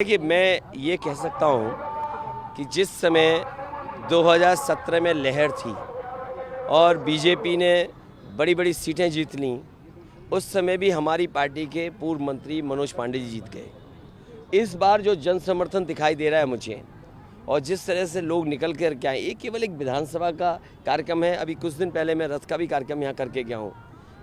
देखिए, मैं ये कह सकता हूँ कि जिस समय 2017 में लहर थी और बीजेपी ने बड़ी बड़ी सीटें जीत लीं, उस समय भी हमारी पार्टी के पूर्व मंत्री मनोज पांडे जी जीत गए। इस बार जो जन समर्थन दिखाई दे रहा है मुझे, और जिस तरह से लोग निकल कर के आए, ये केवल एक विधानसभा का कार्यक्रम है। अभी कुछ दिन पहले मैं रथ का भी कार्यक्रम यहाँ करके गया हूँ।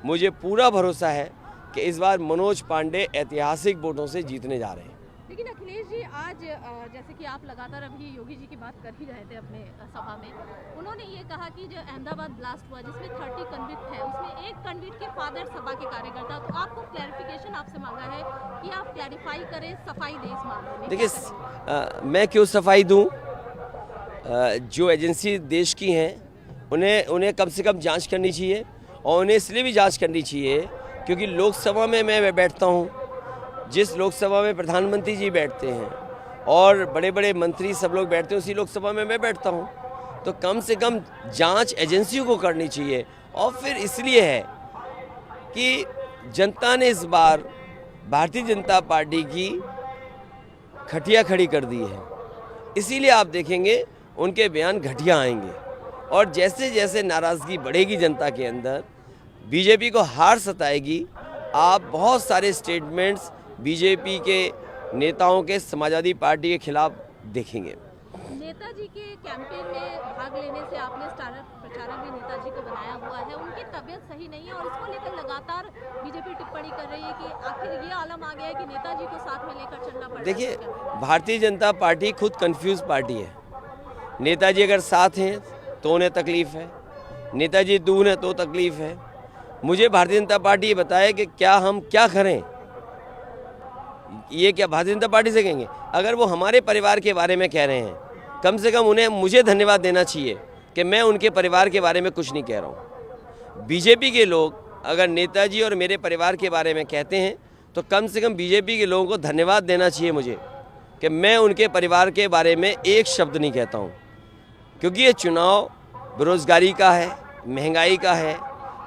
मुझे पूरा भरोसा है कि इस बार मनोज पांडे ऐतिहासिक वोटों से जीतने जा रहे हैं। लेकिन अखिलेश जी, आज जैसे कि आप लगातार अभी योगी जी की बात कर ही रहे थे अपने सभा में, उन्होंने ये कहा कि जो अहमदाबाद ब्लास्ट हुआ जिसमें 30 कन्विक्ट है, उसमें एक कन्विक्ट के फादर सपा के कार्यकर्ता। तो आपको क्लैरिफिकेशन आपसे मांगा है कि आप क्लैरिफाई करें, सफाई दें इस मामले में। देखिए, मैं क्यों सफाई दूं? जो एजेंसी देश की हैं उन्हें कम से कम जांच करनी चाहिए, और उन्हें इसलिए भी जांच करनी चाहिए क्योंकि लोकसभा में मैं बैठता हूं, जिस लोकसभा में प्रधानमंत्री जी बैठते हैं और बड़े बड़े मंत्री सब लोग बैठते हैं, उसी लोकसभा में मैं बैठता हूं। तो कम से कम जांच एजेंसियों को करनी चाहिए। और फिर इसलिए है कि जनता ने इस बार भारतीय जनता पार्टी की खटिया खड़ी कर दी है, इसीलिए आप देखेंगे उनके बयान घटिया आएंगे। और जैसे जैसे नाराज़गी बढ़ेगी जनता के अंदर, बीजेपी को हार सताएगी, आप बहुत सारे स्टेटमेंट्स बीजेपी के नेताओं के समाजवादी पार्टी के खिलाफ देखेंगे। नेताजी के कैंपेन में भाग लेने से आपने स्टार प्रचारक भी नेताजी को बनाया हुआ है। उनकी तबीयत सही नहीं है और इसको लेकर लगातार बीजेपी टिप्पणी कर रही है कि आखिर ये आलम आ गया है कि नेताजी को साथ में लेकर चलना पड़ रहा है। देखिए, भारतीय जनता पार्टी खुद कंफ्यूज पार्टी है। नेताजी अगर साथ हैं तो उन्हें तकलीफ है, नेताजी दूर हैं तो तकलीफ है। मुझे भारतीय जनता पार्टी ये बताए कि हम क्या करें। ये क्या भारतीय जनता पार्टी से कहेंगे? अगर वो हमारे परिवार के बारे में कह रहे हैं, कम से कम मुझे धन्यवाद देना चाहिए कि मैं उनके परिवार के बारे में कुछ नहीं कह रहा हूँ। बीजेपी के लोग अगर नेताजी और मेरे परिवार के बारे में कहते हैं तो कम से कम बीजेपी के लोगों को धन्यवाद देना चाहिए मुझे कि मैं उनके परिवार के बारे में एक शब्द नहीं कहता हूँ। क्योंकि ये चुनाव बेरोजगारी का है, महंगाई का है,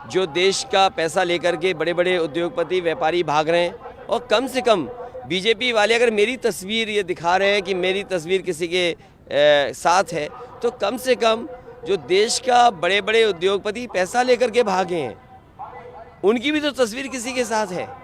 जो देश का पैसा लेकर के बड़े बड़े उद्योगपति व्यापारी भाग रहे हैं। और कम से कम बीजेपी वाले अगर मेरी तस्वीर ये दिखा रहे हैं कि मेरी तस्वीर किसी के साथ है, तो कम से कम जो देश का बड़े बड़े उद्योगपति पैसा लेकर के भागे हैं, उनकी भी तो तस्वीर किसी के साथ है।